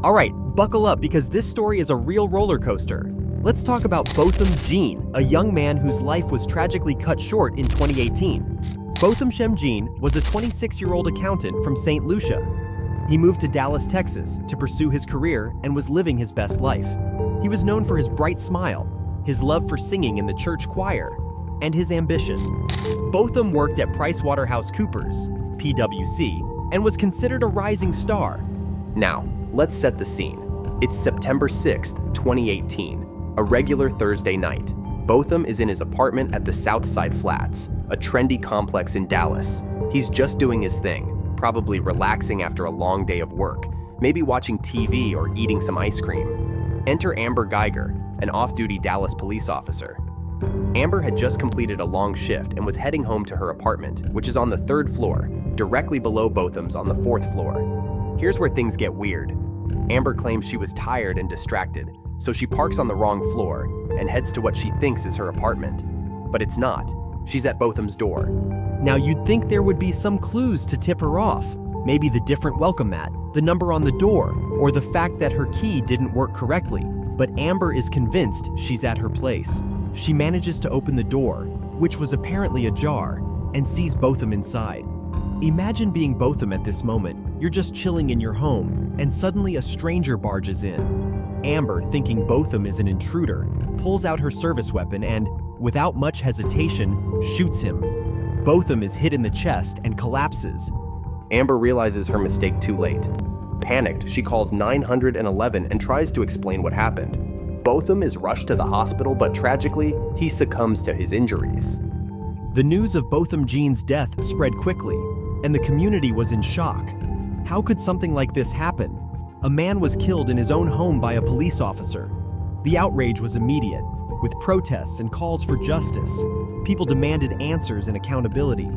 Alright, buckle up because this story is a real roller coaster. Let's talk about Botham Jean, a young man whose life was tragically cut short in 2018. Botham Jean was a 26-year-old accountant from St. Lucia. He moved to Dallas, Texas to pursue his career and was living his best life. He was known for his bright smile, his love for singing in the church choir, and his ambition. Botham worked at PricewaterhouseCoopers, PwC, and was considered a rising star. Now, let's set the scene. It's September 6th, 2018, a regular Thursday night. Botham is in his apartment at the Southside Flats, a trendy complex in Dallas. He's just doing his thing, probably relaxing after a long day of work, maybe watching TV or eating some ice cream. Enter Amber Guyger, an off-duty Dallas police officer. Amber had just completed a long shift and was heading home to her apartment, which is on the 3rd floor, directly below Botham's on the 4th floor. Here's where things get weird. Amber claims she was tired and distracted, so she parks on the wrong floor and heads to what she thinks is her apartment. But it's not. She's at Botham's door. Now you'd think there would be some clues to tip her off. Maybe the different welcome mat, the number on the door, or the fact that her key didn't work correctly. But Amber is convinced she's at her place. She manages to open the door, which was apparently ajar, and sees Botham inside. Imagine being Botham at this moment. You're just chilling in your home, and suddenly a stranger barges in. Amber, thinking Botham is an intruder, pulls out her service weapon and, without much hesitation, shoots him. Botham is hit in the chest and collapses. Amber realizes her mistake too late. Panicked, she calls 911 and tries to explain what happened. Botham is rushed to the hospital, but tragically, he succumbs to his injuries. The news of Botham Jean's death spread quickly, and the community was in shock. How could something like this happen? A man was killed in his own home by a police officer. The outrage was immediate, with protests and calls for justice. People demanded answers and accountability.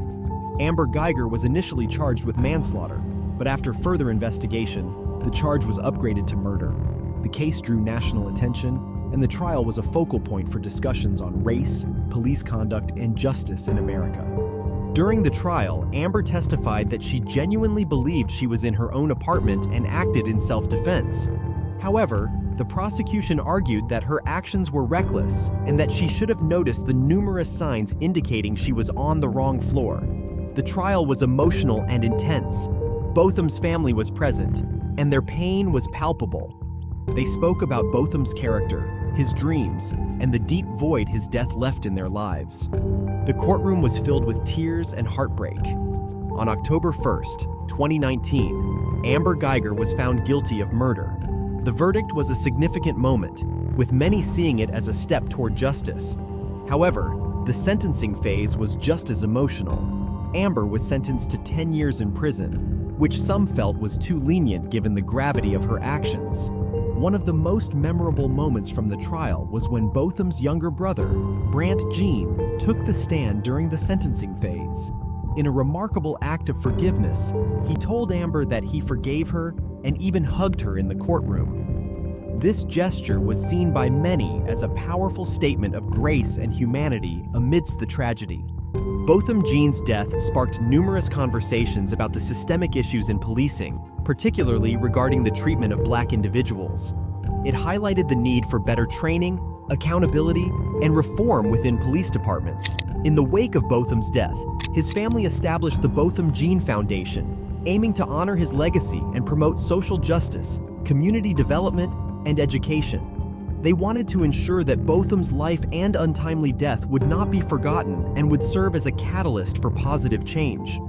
Amber Guyger was initially charged with manslaughter, but after further investigation, the charge was upgraded to murder. The case drew national attention, and the trial was a focal point for discussions on race, police conduct, and justice in America. During the trial, Amber testified that she genuinely believed she was in her own apartment and acted in self-defense. However, the prosecution argued that her actions were reckless and that she should have noticed the numerous signs indicating she was on the wrong floor. The trial was emotional and intense. Botham's family was present, and their pain was palpable. They spoke about Botham's character, his dreams, and the deep void his death left in their lives. The courtroom was filled with tears and heartbreak. On October 1st, 2019, Amber Guyger was found guilty of murder. The verdict was a significant moment, with many seeing it as a step toward justice. However, the sentencing phase was just as emotional. Amber was sentenced to 10 years in prison, which some felt was too lenient given the gravity of her actions. One of the most memorable moments from the trial was when Botham's younger brother, Botham Jean, took the stand during the sentencing phase. In a remarkable act of forgiveness, he told Amber that he forgave her and even hugged her in the courtroom. This gesture was seen by many as a powerful statement of grace and humanity amidst the tragedy. Botham Jean's death sparked numerous conversations about the systemic issues in policing, particularly regarding the treatment of Black individuals. It highlighted the need for better training, accountability, and reform within police departments. In the wake of Botham's death, his family established the Botham Jean Foundation, aiming to honor his legacy and promote social justice, community development, and education. They wanted to ensure that Botham's life and untimely death would not be forgotten and would serve as a catalyst for positive change.